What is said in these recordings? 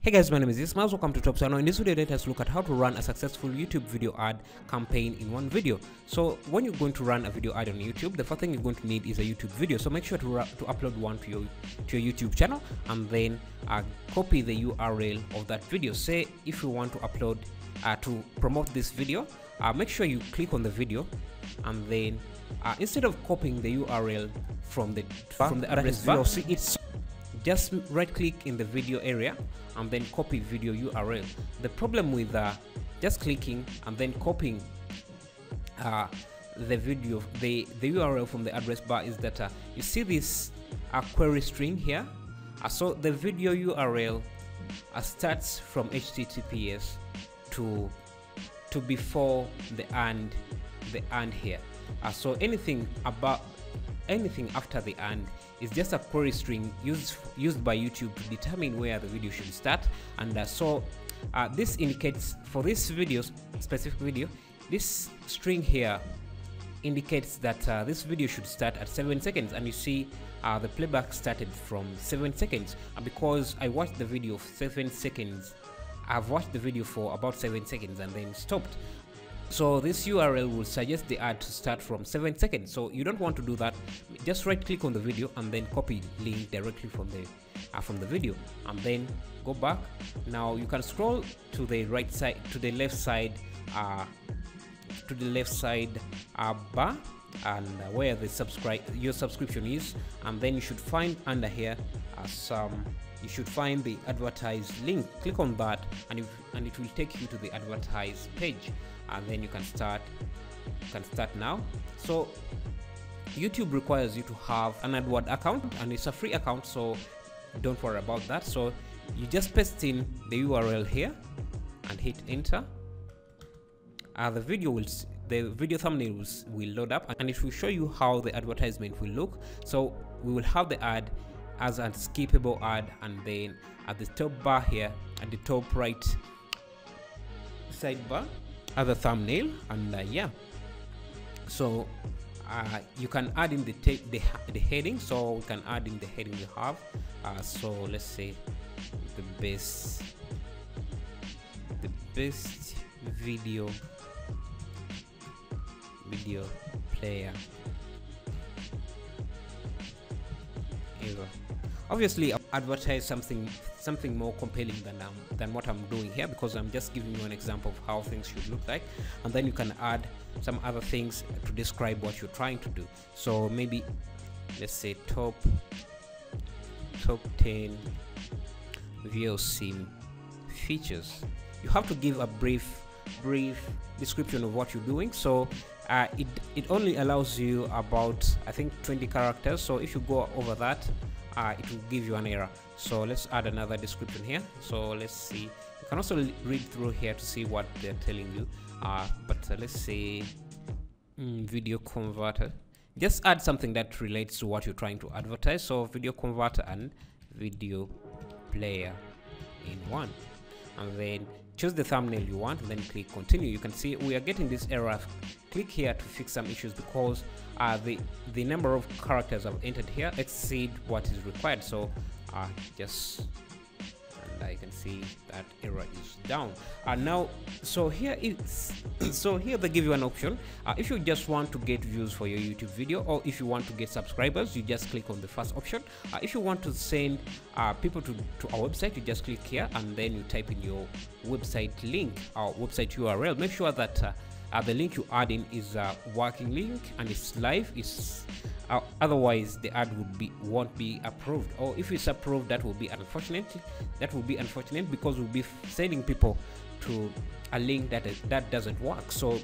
Hey guys, my name is Ismail. Welcome to Top Channel. In this video, let us look at how to run a successful YouTube video ad campaign in one video. So when you're going to run a video ad on YouTube, the first thing you're going to need is a YouTube video. So make sure to upload one to your YouTube channel, and then copy the URL of that video. Say if you want to upload to promote this video, make sure you click on the video, and then instead of copying the URL from the address bar, see it's just right click in the video area and then copy video URL. The problem with just clicking and then copying the URL from the address bar is that you see this query string here. So the video URL starts from HTTPS to before the and here. So anything after the and is just a query string used by YouTube to determine where the video should start. And this indicates for this specific video, this string here indicates that this video should start at 7 seconds, and you see the playback started from 7 seconds. And because I watched the video for 7 seconds, I've watched the video for about 7 seconds and then stopped. So this URL will suggest the ad to start from 7 seconds. So you don't want to do that. Just right click on the video and then copy link directly from the video, and then go back. Now you can scroll to the right side, to the left side bar, and where the your subscription is, and then you should find under here you should find the advertise link. Click on that, and it will take you to the advertise page, and then you can start now. So YouTube requires you to have an AdWord account, and it's a free account, so don't worry about that. So you just paste in the URL here and hit enter. The video thumbnail will load up, and it will show you how the advertisement will look. So we will have the ad as a skippable ad, and then at the top bar here, at the top right sidebar, other thumbnail, and yeah. So you can add in the heading. So we can add in the heading you have. So let's say the best video player ever. Obviously, I'll advertise something more compelling than what I'm doing here, because I'm just giving you an example of how things should look like, and then you can add some other things to describe what you're trying to do. So maybe let's say top 10 VOC features. You have to give a brief description of what you're doing. So it only allows you about, I think, 20 characters. So if you go over that, it will give you an error. So let's add another description here. So let's see, you can also read through here to see what they're telling you. But let's say video converter. Just add something that relates to what you're trying to advertise. So video converter and video player in one, and then choose the thumbnail you want, and then click continue. You can see we are getting this error. Click here to fix some issues, because the number of characters I've entered here exceed what is required. So and I can see that error is down. Now, so here they give you an option. If you just want to get views for your YouTube video, or if you want to get subscribers, you just click on the first option. If you want to send people to our website, you just click here, and then you type in your website link or website URL. Make sure that the link you add in is a working link and it's live. Otherwise the ad won't be approved, or if it's approved, that will be unfortunate. Because we'll be sending people to a link that doesn't work. So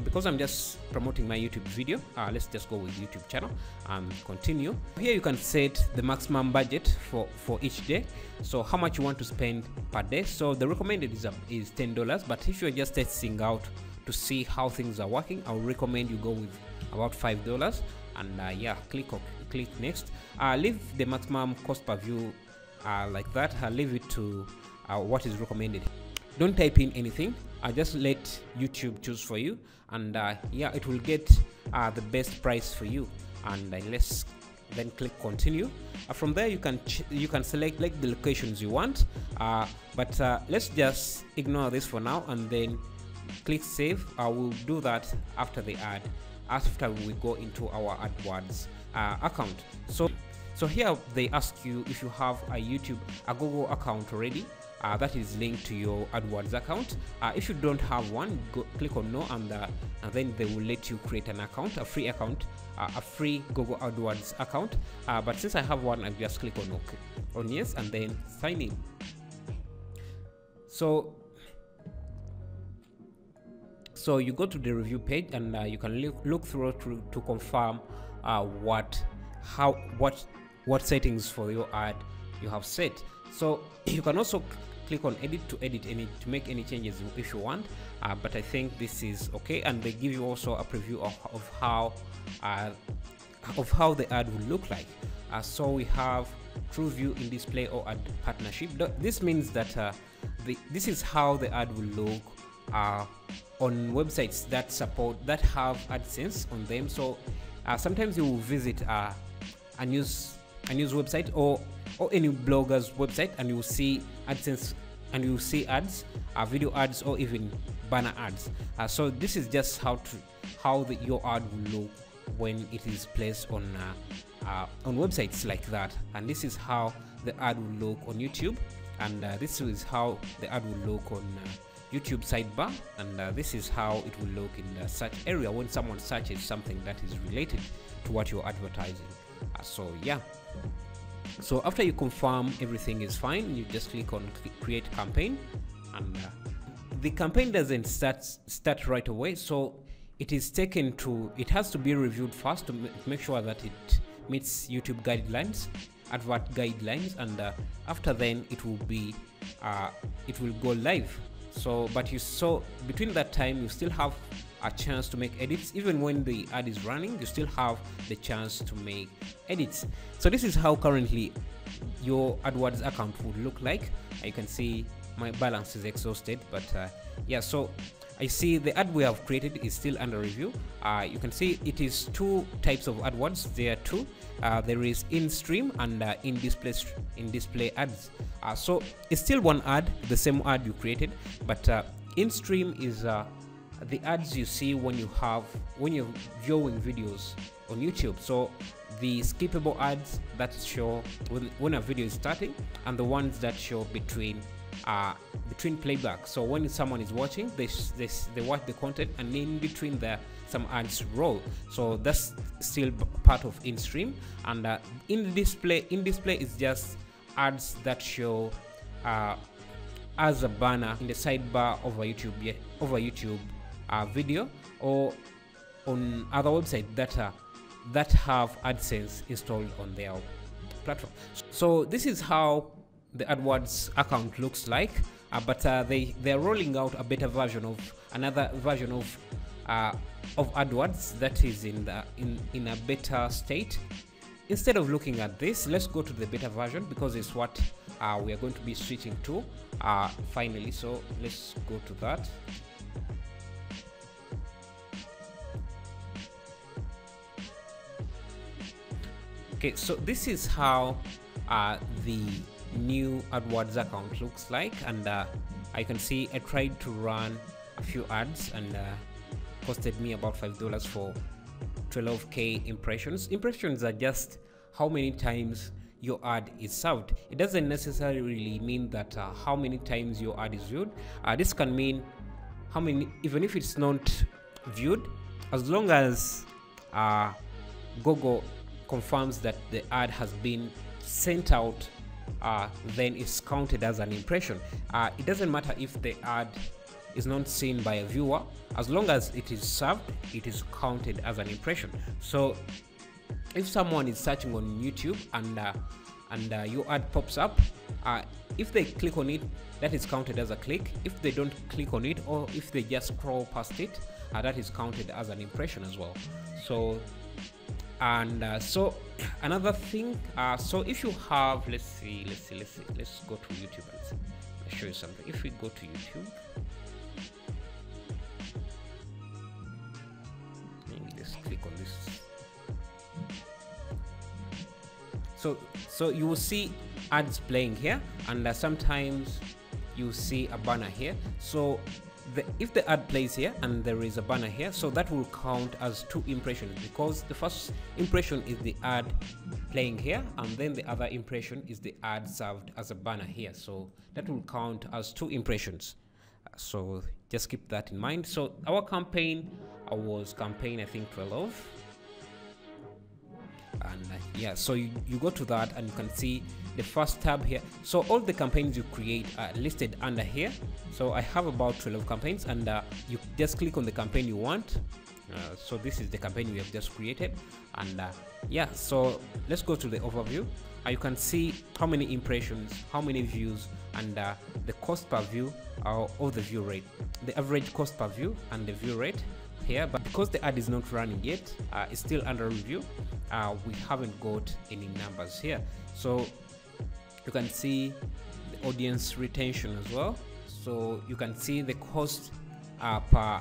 because I'm just promoting my YouTube video, let's just go with YouTube channel and continue. Here you can set the maximum budget for each day, so how much you want to spend per day. So the recommended is $10, but if you're just testing out to see how things are working, I would recommend you go with about $5. And yeah, click next. Leave the maximum cost per view like that. Leave it to what is recommended. Don't type in anything. Just let YouTube choose for you, and yeah, it will get the best price for you. And let's then click continue. From there you can select like the locations you want, but let's just ignore this for now and then click save. We'll do that after the ad, after we go into our AdWords account. So here they ask you if you have a Google account already that is linked to your AdWords account. If you don't have one, click on no, and then they will let you create an account, a free account, a free Google AdWords account. But since I have one, I just click on OK, on yes, and then sign in. So you go to the review page, and you can look through to confirm what settings for your ad you have set. So you can also click on edit to make any changes if you want, but I think this is okay, and they give you also a preview of how the ad will look like. So we have true view in display or ad partnership. This means that this is how the ad will look on websites that have AdSense on them. So sometimes you will visit a news website or any blogger's website, and you will see AdSense, and you will see ads, video ads, or even banner ads. So this is just how your ad will look when it is placed on websites like that. And this is how the ad will look on YouTube, and this is how the ad will look on YouTube sidebar, and this is how it will look in the search area when someone searches something that is related to what you're advertising. So yeah, so after you confirm everything is fine, you just click on create campaign, and the campaign doesn't start right away, so it has to be reviewed first to make sure that it meets YouTube guidelines, advert guidelines, and after then it will go live. So between that time you still have a chance to make edits. Even when the ad is running, you still have the chance to make edits. So this is how currently your AdWords account would look like. You can see my balance is exhausted, but yeah, so I see the ad we have created is still under review. You can see it is two types of AdWords. There are two. There is in-stream and in-display ads. So it's still one ad, the same ad you created, but in-stream is the ads you see when you're viewing videos on YouTube. So the skippable ads that show when a video is starting, and the ones that show between playback. So when someone is watching, they watch the content, and in between there some ads roll. So that's still part of in-stream. And in display is just ads that show as a banner in the sidebar of a YouTube video, or on other websites that have AdSense installed on their platform. So this is how the AdWords account looks like, but they're rolling out a beta version of another version of AdWords that is in a beta state. Instead of looking at this, let's go to the beta version, because it's what we are going to be switching to finally. So let's go to that. Okay, so this is how the new AdWords account looks like, and I can see I tried to run a few ads, and costed me about $5 for 12k impressions. Impressions are just how many times your ad is served. It doesn't necessarily mean that how many times your ad is viewed. This can mean how many, even if it's not viewed, as long as Google confirms that the ad has been sent out, then it's counted as an impression. It doesn't matter if the ad is not seen by a viewer, as long as it is served, it is counted as an impression. So if someone is searching on YouTube and your ad pops up, if they click on it, that is counted as a click. If they don't click on it, or if they just scroll past it, that is counted as an impression as well. So so another thing, so if you have, let's go to YouTube and see. I'll show you something. If we go to YouTube, maybe let's click on this. So you will see ads playing here, and sometimes you see a banner here. So if the ad plays here and there is a banner here, so that will count as 2 impressions, because the first impression is the ad playing here, and then the other impression is the ad served as a banner here. So that will count as 2 impressions. So just keep that in mind. So our campaign was campaign, I think, 12. And yeah, so you go to that and you can see the first tab here. So all the campaigns you create are listed under here. So I have about 12 campaigns, and you just click on the campaign you want. So this is the campaign we have just created, and yeah, so let's go to the overview. You can see how many impressions, how many views, and the cost per view or the view rate, the average cost per view and the view rate here. But because the ad is not running yet, it's still under review, we haven't got any numbers here. So you can see the audience retention as well. So you can see the cost per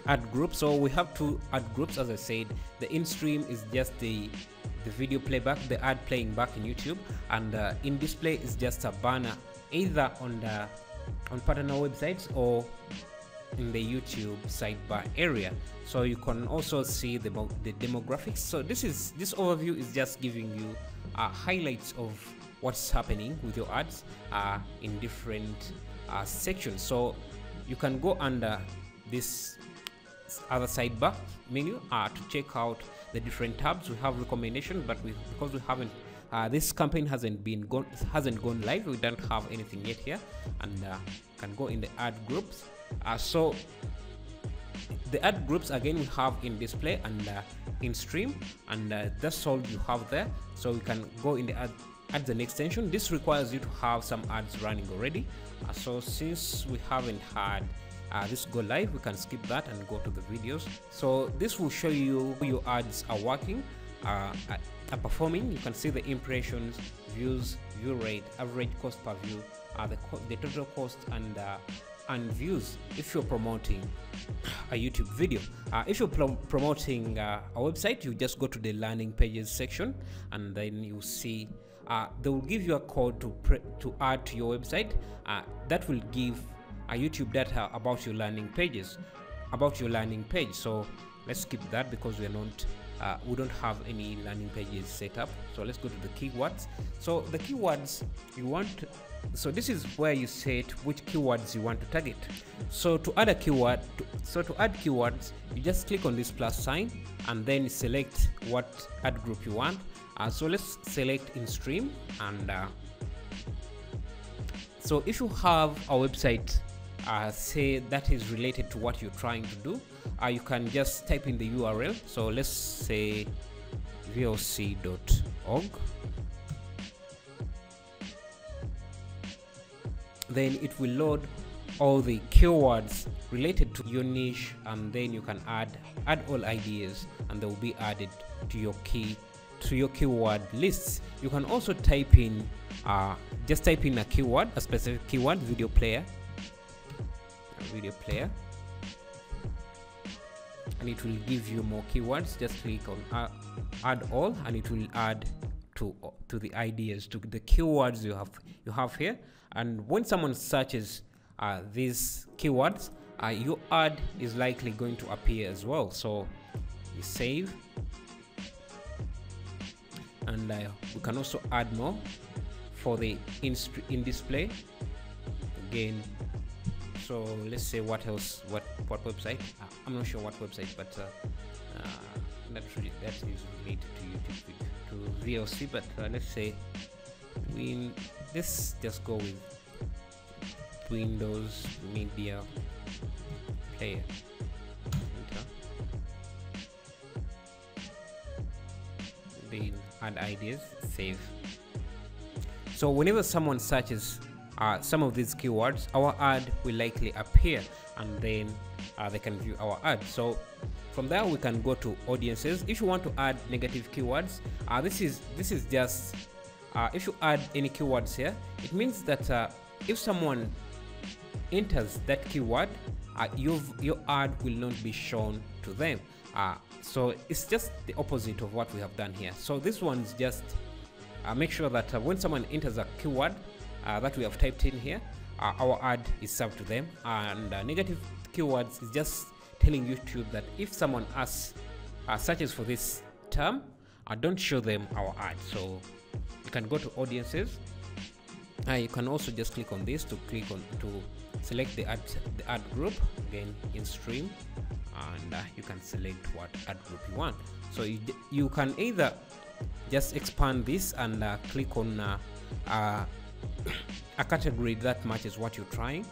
ad group. So we have 2 ad groups. As I said, the in-stream is just the video playback, the ad playing back in YouTube, and in display is just a banner either on partner websites or in the YouTube sidebar area. So you can also see the demographics. So this overview is just giving you highlights of what's happening with your ads in different sections. So you can go under this other sidebar menu to check out the different tabs. We have recommendation, but because we haven't this campaign hasn't gone live, we don't have anything yet here, and can go in the ad groups. So the ad groups again we have in display and in stream, and that's all you have there. So you can go in the ads and extension. This requires you to have some ads running already. So since we haven't had this go live, we can skip that and go to the videos. So this will show you how your ads are working, are performing. You can see the impressions, views, view rate, average cost per view, the total cost, and views if you're promoting a YouTube video. If you're promoting a website, you just go to the landing pages section, and then you see they will give you a code to add to your website. That will give YouTube data about your landing page. So let's skip that because we don't have any landing pages set up. So let's go to the keywords. So the keywords you want, so this is where you set which keywords you want to target. So to add a keyword, to add keywords, you just click on this plus sign and then select what ad group you want. So let's select in stream, and so if you have a website say that is related to what you're trying to do, you can just type in the URL. So let's say voc.org. Then it will load all the keywords related to your niche, and then you can add all ideas, and they will be added to your keyword lists. You can also type in just type in a keyword, a specific keyword, video player, and it will give you more keywords. Just click on add all, and it will add to the ideas, to the keywords you have here. And when someone searches these keywords, your ad is likely going to appear as well. So you save, and we can also add more for the in display again. So let's say what else, what website, I'm not sure what website, but that is related to YouTube, to VLC, but let's say let's just go with Windows Media Player. Then add ideas, save. So whenever someone searches some of these keywords, our ad will likely appear, and then they can view our ad. So from there we can go to audiences. If you want to add negative keywords, this is just if you add any keywords here, it means that if someone enters that keyword, your ad will not be shown to them. So it's just the opposite of what we have done here. So this one's just make sure that when someone enters a keyword that we have typed in here, our ad is served to them. And negative keywords is just telling YouTube that if someone searches for this term, don't show them our ad. So you can go to audiences. You can also just click on this to select the ad group, again in stream, and you can select what ad group you want. So you can either just expand this and click on a category that matches what you're trying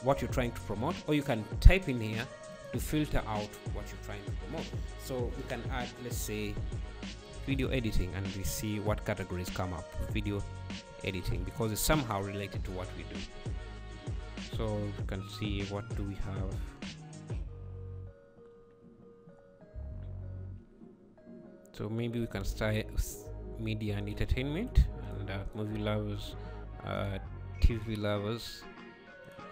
to promote, or you can type in here to filter out what you're trying to promote. So we can add, let's say, video editing, and we see what categories come up. Video editing, because it's somehow related to what we do. So you can see, what do we have? So maybe we can start media and entertainment, and movie lovers, TV lovers.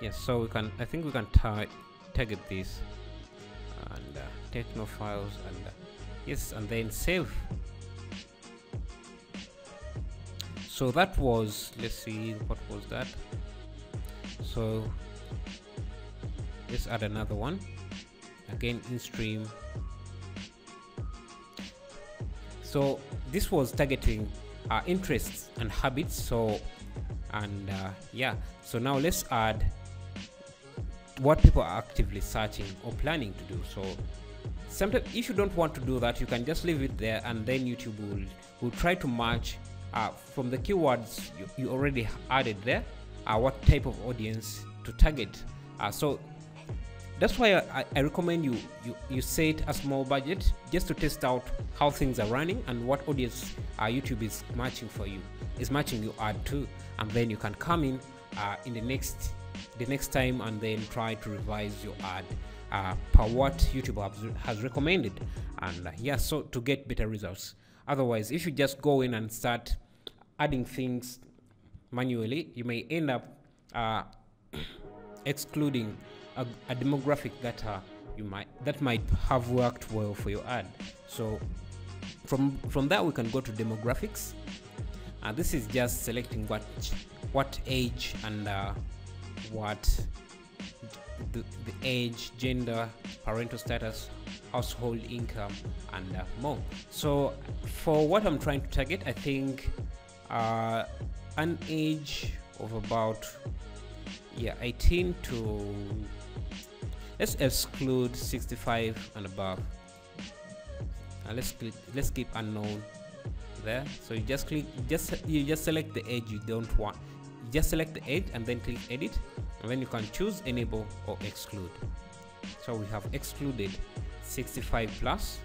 Yes, so we can, I think we can target this, and technophiles, and yes, and then save. So that was, let's see, what was that? So let's add another one, again in stream. So this was targeting interests and habits. So yeah, so now let's add what people are actively searching or planning to do. So sometimes if you don't want to do that, you can just leave it there, and then YouTube will try to match from the keywords you already added there, what type of audience to target. So that's why I recommend you set a small budget just to test out how things are running and what audience YouTube is matching for you, is matching your ad to, and then you can come in the next time and then try to revise your ad per what YouTube has recommended, and yeah, so to get better results. Otherwise, if you just go in and start adding things manually, you may end up excluding a demographic that might have worked well for your ad. So from that we can go to demographics. This is just selecting what age and what the age, gender, parental status, household income, and more. So for what I'm trying to target, I think an age of about 18 to, let's exclude 65 and above, and let's keep unknown there. So you just select the age you don't want. You just select the age and then click edit, and then you can choose enable or exclude. So we have excluded 65 plus.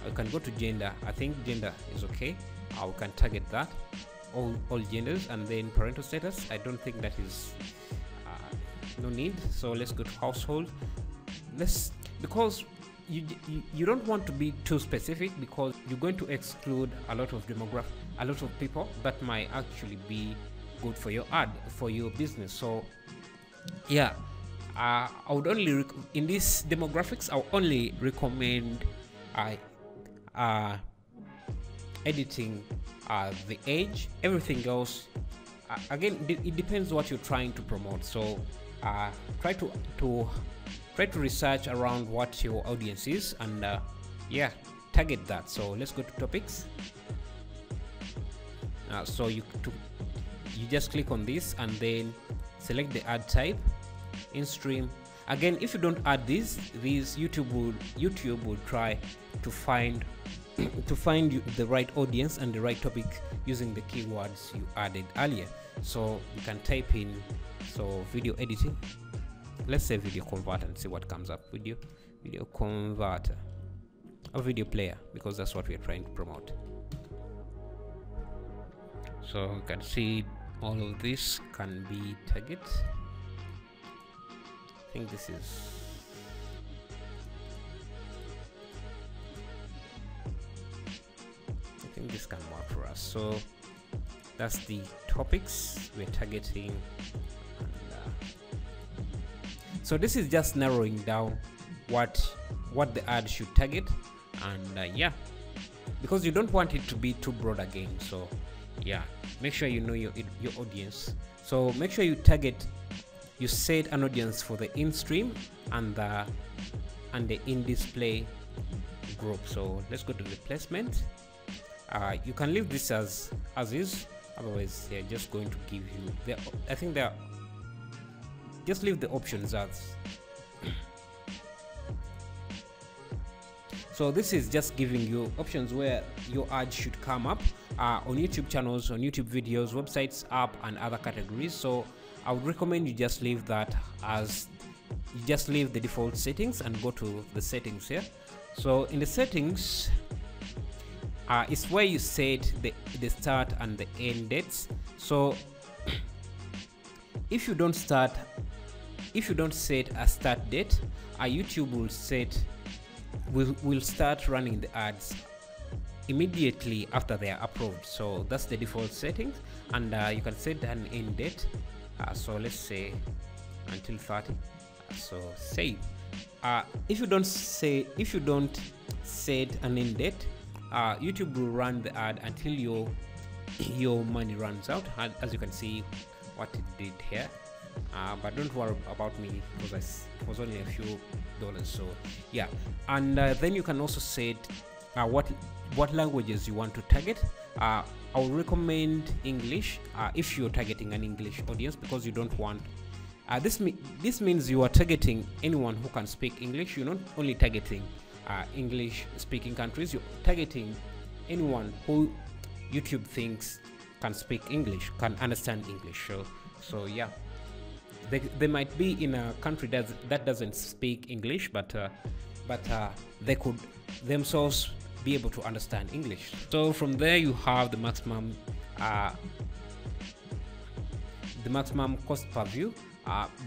I can go to gender. I think gender is okay. We can target that, all genders, and then parental status. I don't think that is no need. So let's go to household. Because you don't want to be too specific, because you're going to exclude a lot of people that might actually be good for your ad, for your business. So yeah, I would only in these demographics, I'll only recommend editing the age. Everything else, again, it depends what you're trying to promote. So try to research around what your audience is, and yeah, target that. So let's go to topics. So you just click on this and then select the ad type, in stream. Again, if you don't add these YouTube will try to find the right audience and the right topic using the keywords you added earlier. So you can type in, so video editing, let's say video converter, and see what comes up. Video converter, a video player, because that's what we are trying to promote. So you can see all of this can be target. I think this is, I think this can work for us. So that's the topics we're targeting, and so this is just narrowing down what the ad should target, and yeah, because you don't want it to be too broad again. So Yeah, make sure you know your audience. So make sure you set an audience for the in-stream and the in-display group. So let's go to the placement. You can leave this as is, otherwise they're just going to give you just leave the options as. So this is just giving you options where your ad should come up on YouTube channels, on YouTube videos, websites, app, and other categories. So I would recommend you just leave that as, you just leave the default settings and go to the settings here. So in the settings, it's where you set the start and the end dates. So if you don't set a start date, YouTube will start running the ads immediately after they are approved. So that's the default settings, and you can set an end date. So let's say until 30. So save. If you don't set an end date, YouTube will run the ad until your money runs out, as you can see what it did here. But don't worry about me, because it was only a few dollars. So yeah, and then you can also set what languages you want to target. I would recommend English if you're targeting an English audience, because you don't want this means you are targeting anyone who can speak English. You're not only targeting English speaking countries, you're targeting anyone who YouTube thinks can speak English, can understand English. So yeah, they might be in a country that doesn't speak English, but they could themselves be able to understand English. So from there you have the maximum cost per view,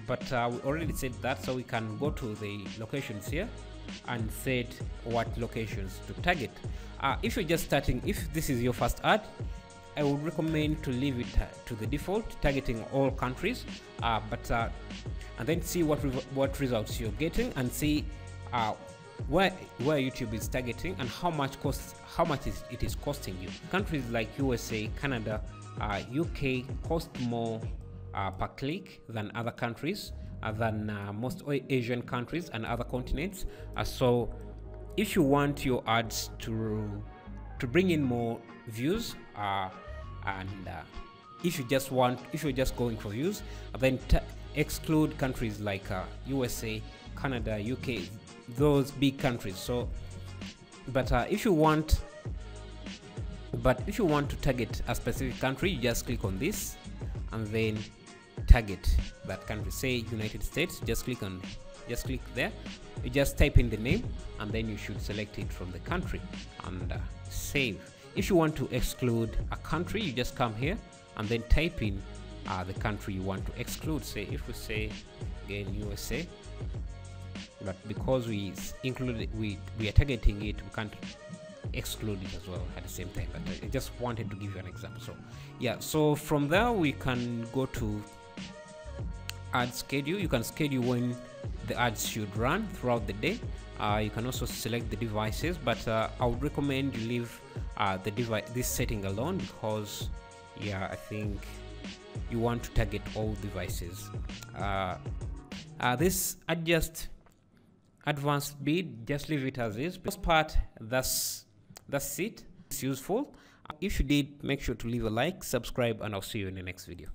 but we already said that, so we can go to the locations here and set what locations to target. If you're just starting, if this is your first ad, I would recommend to leave it to the default, targeting all countries, and then see what results you're getting, and see where YouTube is targeting and how much it is costing you. Countries like USA, Canada, UK cost more per click than other countries, than most Asian countries and other continents. So if you want your ads to bring in more views, and if you're just going for views, then exclude countries like USA, Canada, UK, those big countries. So but if you want to target a specific country, you just click on this and then target that country. Say United States, just click there, you just type in the name, and then you should select it from the country and save. If you want to exclude a country, you just come here and then type in the country you want to exclude. Say, if we say again USA, but because we are targeting it, we can't exclude it as well at the same time. But I just wanted to give you an example. So yeah, so from there we can go to ad schedule. You can schedule when the ads should run throughout the day. You can also select the devices, but I would recommend you leave this setting alone, because yeah, I think you want to target all devices. This adjust advanced bid, just leave it as is. This part, that's it. It's useful. If you did, make sure to leave a like, subscribe, and I'll see you in the next video.